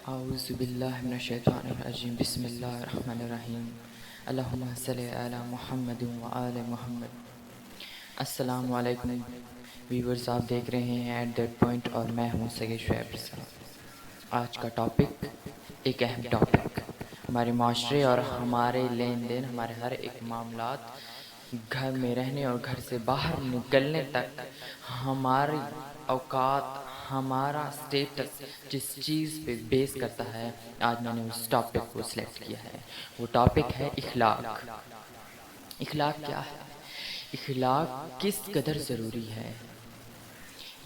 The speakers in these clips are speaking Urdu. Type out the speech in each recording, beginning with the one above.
اعوذ باللہ من الشیطان الرجیم بسم اللہ الرحمن الرحیم اللہم صلی علی محمد وآل محمد۔ السلام علیکم ویورز، آپ دیکھ رہے ہیں ایٹ دیٹ پوائنٹ اور میں ہوں سید شعیب رضا۔ آج کا ٹاپک ایک اہم ٹاپک، ہمارے معاشرے اور ہمارے لین دین، ہمارے ہر ایک معاملات، گھر میں رہنے اور گھر سے باہر نکلنے تک ہماری اوقات، ہمارا سٹیٹس جس چیز پہ بیس کرتا ہے، آج میں نے اس ٹاپک کو سلیکٹ کیا ہے۔ وہ ٹاپک ہے اخلاق۔ اخلاق کیا ہے؟ اخلاق کس قدر ضروری ہے؟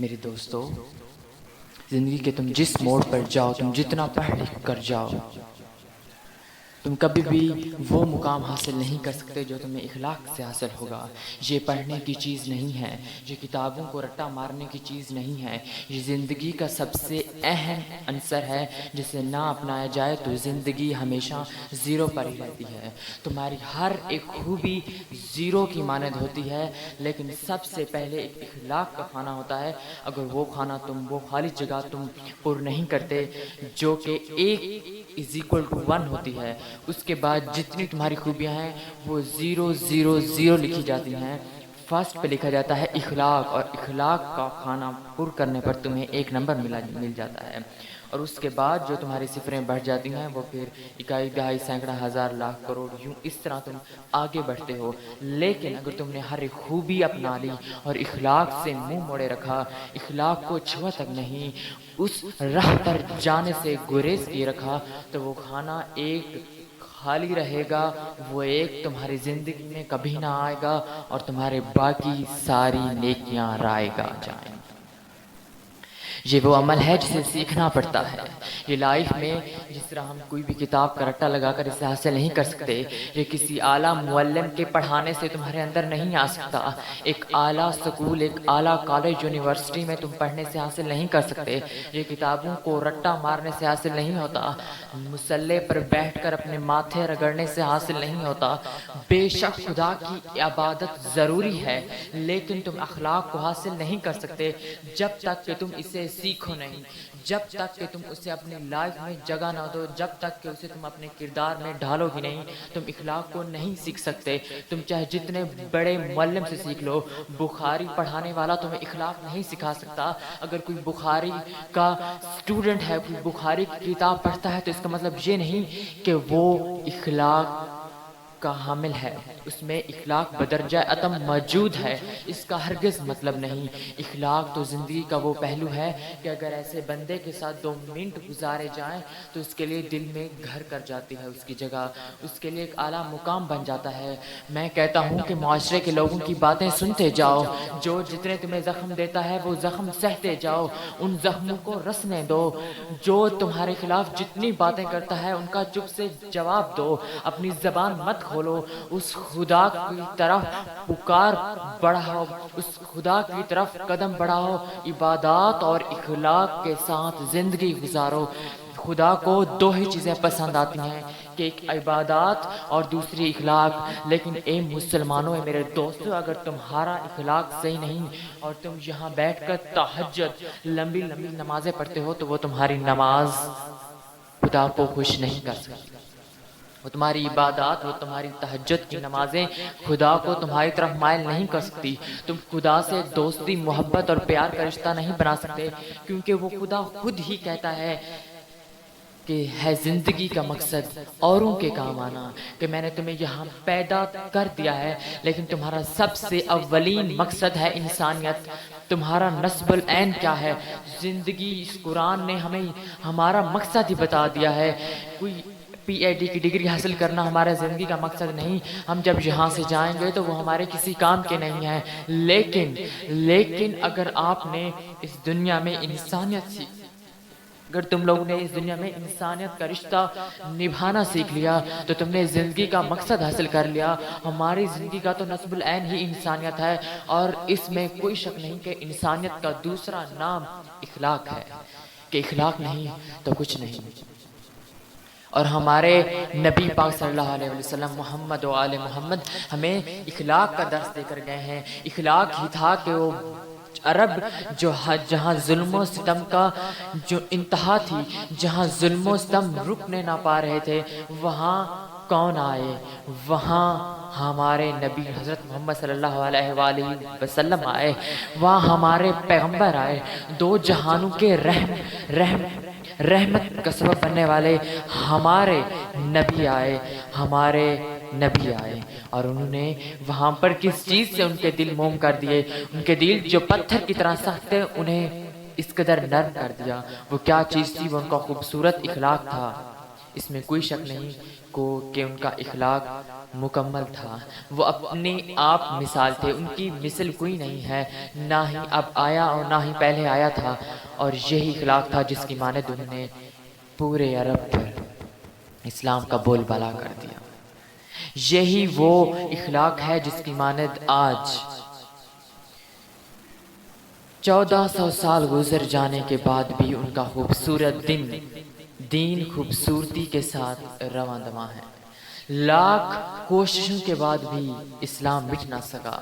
میرے دوستو، زندگی کے تم جس موڑ پر جاؤ، تم جتنا پڑھ لکھ کر جاؤ، تم کبھی بھی وہ مقام حاصل نہیں کر سکتے جو تمہیں اخلاق سے حاصل ہوگا۔ یہ پڑھنے کی چیز نہیں ہے، یہ کتابوں کو رٹا مارنے کی چیز نہیں ہے، یہ زندگی کا سب سے اہم عنصر ہے جسے نہ اپنایا جائے تو زندگی ہمیشہ زیرو پر ہی رہتی ہے۔ تمہاری ہر ایک خوبی زیرو کی مانند ہوتی ہے، لیکن سب سے پہلے ایک اخلاق کا کھانا ہوتا ہے۔ اگر وہ کھانا وہ خالی جگہ تم پر نہیں کرتے جو کہ 1 ہوتی ہے، اس کے بعد جتنی تمہاری خوبیاں ہیں وہ 0 لکھی جاتی ہیں۔ فرسٹ پہ لکھا جاتا ہے اخلاق، اور اخلاق کا کھانا پر کرنے پر تمہیں 1 نمبر مل جاتا ہے، اور اس کے بعد جو تمہاری صفریں بڑھ جاتی ہیں وہ پھر 1 دہائی سینکڑا ہزار لاکھ کروڑ، یوں اس طرح تم آگے بڑھتے ہو۔ لیکن اگر تم نے ہر ایک خوبی اپنا لی اور اخلاق سے منہ موڑے رکھا، اخلاق کو چھوا تک نہیں، اس راہ پر جانے سے گریز کیے رکھا، تو وہ کھانا ایک خالی رہے گا، وہ ایک تمہاری زندگی میں کبھی نہ آئے گا، اور تمہارے باقی ساری نیکیاں رائے گا جائیں۔ یہ وہ عمل ہے جسے سیکھنا پڑتا ہے۔ یہ لائف میں جس طرح ہم کوئی بھی کتاب کا رٹا لگا کر اسے حاصل نہیں کر سکتے، یہ کسی اعلیٰ معلم کے پڑھانے سے تمہارے اندر نہیں آ سکتا۔ ایک اعلیٰ سکول، ایک اعلیٰ کالج، یونیورسٹی میں تم پڑھنے سے حاصل نہیں کر سکتے۔ یہ کتابوں کو رٹا مارنے سے حاصل نہیں ہوتا، مصلے پر بیٹھ کر اپنے ماتھے رگڑنے سے حاصل نہیں ہوتا۔ بے شک خدا کی عبادت ضروری ہے، لیکن تم اخلاق کو حاصل نہیں کر سکتے جب تک کہ تم اسے سیکھو نہیں، جب تک کہ تم اسے اپنی لائف میں جگہ نہ دو، جب تک کہ اسے تم اپنے کردار میں ڈھالو ہی نہیں، تم اخلاق کو نہیں سیکھ سکتے۔ تم چاہے جتنے بڑے معلم سے سیکھ لو، بخاری پڑھانے والا تمہیں اخلاق نہیں سکھا سکتا۔ اگر کوئی بخاری کا اسٹوڈنٹ ہے، کوئی بخاری کی کتاب پڑھتا ہے، تو اس کا مطلب یہ نہیں کہ وہ اخلاق کا حامل ہے، اس میں اخلاق بدرجہ اتم موجود ہے، اس کا ہرگز مطلب نہیں۔ اخلاق تو زندگی کا وہ پہلو ہے کہ اگر ایسے بندے کے ساتھ 2 منٹ گزارے جائیں تو اس کے لیے دل میں گھر کر جاتی ہے اس کی جگہ، اس کے لیے ایک اعلیٰ مقام بن جاتا ہے۔ میں کہتا ہوں کہ معاشرے کے لوگوں کی باتیں سنتے جاؤ، جو جتنے تمہیں زخم دیتا ہے وہ زخم سہتے جاؤ، ان زخموں کو رسنے دو۔ جو تمہارے خلاف جتنی باتیں کرتا ہے ان کا چپ سے جواب دو، اپنی زبان مت کھولو، اس خدا کی طرف پکار بڑھاؤ، اس خدا کی طرف قدم بڑھاؤ، عبادات اور اخلاق کے ساتھ زندگی گزارو۔ خدا کو 2 ہی چیزیں پسند آتی ہیں، کہ ایک عبادات اور دوسری اخلاق۔ لیکن اے مسلمانوں، اے میرے دوستو، اگر تمہارا اخلاق صحیح نہیں اور تم یہاں بیٹھ کر تہجد لمبی لمبی نمازیں پڑھتے ہو، تو وہ تمہاری نماز خدا کو خوش نہیں کر سکتی۔ وہ تمہاری عبادات، وہ تمہاری تہجد کی نمازیں خدا کو تمہاری طرف مائل نہیں کر سکتی۔ تم خدا سے دوستی، محبت اور پیار کا رشتہ نہیں بنا سکتے، کیونکہ وہ خدا خود ہی کہتا ہے کہ ہے زندگی کا مقصد اوروں کے کام آنا، کہ میں نے تمہیں یہاں پیدا کر دیا ہے، لیکن تمہارا سب سے اولین مقصد ہے انسانیت۔ تمہارا نسب العین کیا ہے؟ زندگی، اس قرآن نے ہمیں ہمارا مقصد ہی بتا دیا ہے۔ کوئی PhD کی ڈگری حاصل کرنا ہمارا زندگی کا مقصد نہیں، ہم جب یہاں سے جائیں گے تو وہ ہمارے کسی کام کے نہیں ہیں۔ لیکن اگر آپ نے اس دنیا میں انسانیت سیکھی، اگر تم لوگوں نے اس دنیا میں انسانیت کا رشتہ نبھانا سیکھ لیا، تو تم نے زندگی کا مقصد حاصل کر لیا۔ ہماری زندگی کا تو نسب العین ہی انسانیت ہے، اور اس میں کوئی شک نہیں کہ انسانیت کا دوسرا نام اخلاق ہے، کہ اخلاق نہیں تو کچھ نہیں۔ اور ہمارے نبی پاک صلی اللہ علیہ وسلم محمد و آل محمد ہمیں اخلاق کا درس دے کر گئے ہیں۔ اخلاق ہی تھا کہ وہ عرب جو جہاں ظلم و ستم کا جو انتہا تھی، جہاں ظلم و ستم رکنے نہ پا رہے تھے، وہاں کون آئے؟ وہاں ہمارے نبی حضرت محمد صلی اللہ علیہ وآلہ وسلم آئے، وہاں ہمارے پیغمبر آئے، دو جہانوں کے رحمت کا سبب بننے والے ہمارے نبی آئے، ہمارے نبی آئے، اور انہوں نے وہاں پر کس چیز سے ان کے دل موم کر دیے؟ ان کے دل جو پتھر کی طرح سخت تھے انہیں اس قدر نرم کر دیا۔ وہ کیا چیز تھی؟ وہ ان کا خوبصورت اخلاق تھا۔ اس میں کوئی شک نہیں کہ ان کا اخلاق مکمل تھا۔ وہ اپنے آپ مثال تھے، ان کی مثل کوئی نہیں ہے، نہ ہی اب آیا اور نہ ہی پہلے آیا تھا، اور یہی اخلاق تھا جس کی مانند انہوں نے پورے عرب پر اسلام کا بول بالا کر دیا۔ یہی وہ اخلاق ہے جس کی مانند آج 1400 سال گزر جانے کے بعد بھی ان کا خوبصورت دین خوبصورتی کے ساتھ رواں دواں ہے۔ لاکھ کوششوں کے بعد بھی اسلام مٹ نہ سکا،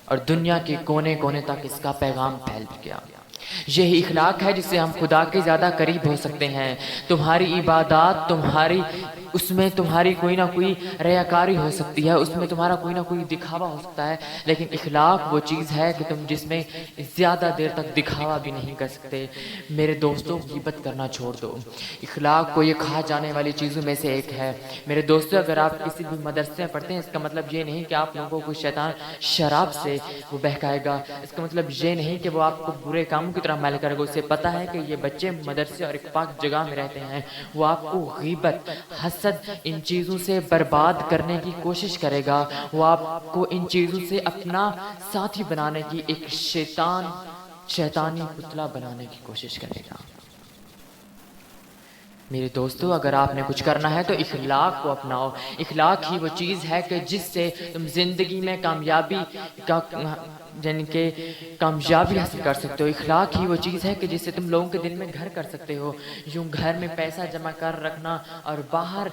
اور دنیا کے کونے کونے تک اس کا پیغام پھیل گیا۔ یہی اخلاق ہے جس سے ہم خدا کے زیادہ قریب ہو سکتے ہیں۔ تمہاری عبادات، اس میں تمہاری کوئی نہ کوئی ریاکاری ہو سکتی ہے، اس میں تمہارا کوئی نہ کوئی دکھاوا ہو سکتا ہے، لیکن اخلاق وہ چیز ہے کہ تم جس میں زیادہ دیر تک دکھاوا بھی نہیں کر سکتے۔ میرے دوستوں، غیبت کرنا چھوڑ دو۔ اخلاق کو یہ کھا جانے والی چیزوں میں سے ایک ہے۔ میرے دوستوں، اگر آپ کسی بھی مدرسے میں پڑھتے ہیں، اس کا مطلب یہ نہیں کہ آپ لوگوں کو شیطان شراب سے وہ بہکائے گا۔ اس کا مطلب یہ نہیں کہ وہ آپ کو برے کاموں کی طرح میل کرے گا۔ اسے پتہ ہے کہ یہ بچے مدرسے اور ایک پاک جگہ میں رہتے ہیں، وہ آپ کو غیبت، حسد، ان چیزوں سے برباد کرنے کی کوشش کرے گا۔ وہ آپ کو ان چیزوں سے اپنا ساتھی بنانے کی، ایک شیطانی پتلا بنانے کی کوشش کرے گا۔ میرے دوستو، اگر آپ نے کچھ کرنا ہے تو اخلاق کو اپناؤ۔ اخلاق ہی وہ چیز ہے کہ جس سے تم زندگی میں کامیابی حاصل کر سکتے ہو۔ اخلاق ہی وہ چیز ہے کہ جس سے تم لوگوں کے دل میں گھر کر سکتے ہو۔ یوں گھر میں پیسہ جمع کر رکھنا اور باہر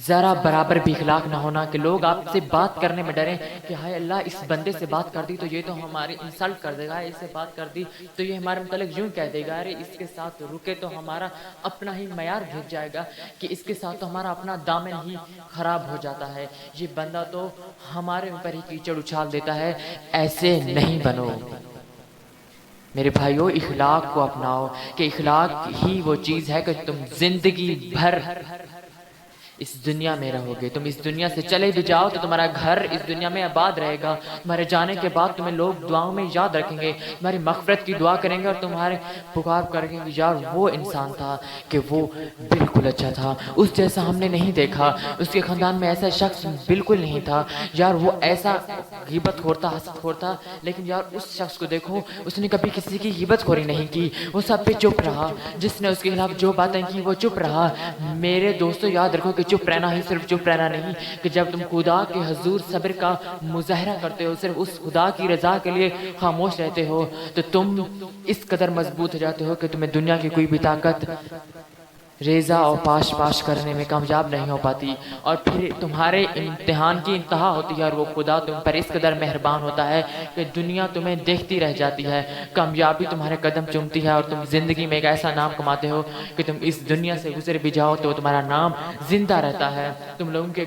ذرا برابر بھی اخلاق نہ ہونا کہ لوگ آپ سے بات کرنے میں ڈریں کہ ہائے اللہ، اس بندے سے بات کر دی تو یہ تو ہماری انسلٹ کر دے گا، اس سے بات کر دی تو یہ ہمارے متعلق یوں کہہ دے گا، ارے اس کے ساتھ رکے تو ہمارا اپنا ہی معیار گر جائے گا، کہ اس کے ساتھ تو ہمارا اپنا دامن ہی خراب ہو جاتا ہے، یہ بندہ تو ہمارے اوپر ہی کیچڑ اچھال دیتا ہے۔ ایسے نہیں بنو میرے بھائیو، اخلاق کو اپناؤ، کہ اخلاق ہی وہ چیز ہے کہ تم زندگی بھر اس دنیا میں رہو گے۔ تم اس دنیا سے چلے بھی جاؤ تو تمہارا گھر اس دنیا میں آباد رہے گا۔ تمہارے جانے کے بعد تمہیں لوگ دعاؤں میں یاد رکھیں گے، تمہاری مغفرت کی دعا کریں گے، اور تمہارے پکار کریں گے، یار وہ انسان تھا کہ وہ بالکل اچھا تھا، اس جیسا ہم نے نہیں دیکھا، اس کے خاندان میں ایسا شخص بالکل نہیں تھا، یار وہ ایسا غیبت خور تھا، حسد خور تھا، لیکن یار اس شخص کو دیکھو، اس نے کبھی کسی کی غیبت خوری نہیں کی، وہ سب پہ چپ رہا، جس نے اس کے خلاف جو باتیں کی وہ چپ رہا۔ میرے دوستو، یاد رکھو کہ چپ رہنا ہی صرف چپ رہنا نہیں، کہ جب تم خدا کے حضور صبر کا مظاہرہ کرتے ہو، صرف اس خدا کی رضا کے لیے خاموش رہتے ہو، تو تم اس قدر مضبوط ہو جاتے ہو کہ تمہیں دنیا کی کوئی بھی طاقت ریزہ اور پاش کرنے میں کامیاب نہیں ہو پاتی، اور پھر تمہارے امتحان کی انتہا ہوتی ہے، اور وہ خدا تم پر اس قدر مہربان ہوتا ہے کہ دنیا تمہیں دیکھتی رہ جاتی ہے، کامیابی تمہارے قدم چومتی ہے، اور تم زندگی میں ایک ایسا نام کماتے ہو کہ تم اس دنیا سے گزر بھی جاؤ تو تمہارا نام زندہ رہتا ہے، تم لوگوں کے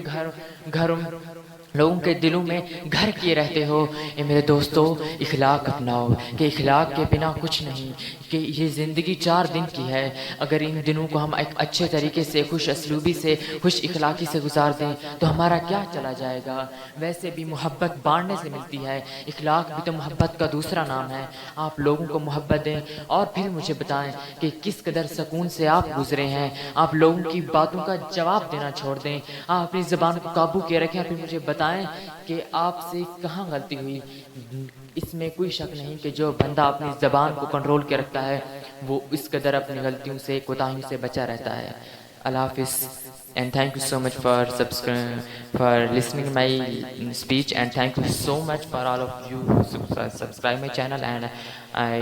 لوگوں کے دلوں میں گھر کیے رہتے ہو۔ اے میرے دوستو، اخلاق اپناؤ، کہ اخلاق کے بنا کچھ نہیں، کہ یہ زندگی 4 دن کی ہے، اگر ان دنوں کو ہم ایک اچھے طریقے سے، خوش اسلوبی سے، خوش اخلاقی سے گزار دیں تو ہمارا کیا چلا جائے گا۔ ویسے بھی محبت بانٹنے سے ملتی ہے، اخلاق بھی تو محبت کا دوسرا نام ہے۔ آپ لوگوں کو محبت دیں، اور پھر مجھے بتائیں کہ کس قدر سکون سے آپ گزرے ہیں۔ آپ لوگوں کی باتوں کا جواب دینا چھوڑ دیں، آپ اپنی زبان کو قابو کیے رکھیں، پھر مجھے بتائیں کہ آپ سے کہاں غلطی ہوئی۔ اس میں کوئی شک نہیں کہ جو بندہ اپنی زبان کو کنٹرول کے رکھتا ہے وہ اس قدر اپنی غلطیوں سے، کوتاہیوں سے بچا رہتا ہے۔ اللہ حافظ، and thank you so much for listening my speech, and thank you so much for all of you who subscribe my channel, and I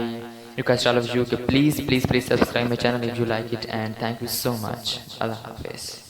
request all of you to please subscribe my channel if you like it, and thank you so much. Allah Hafiz.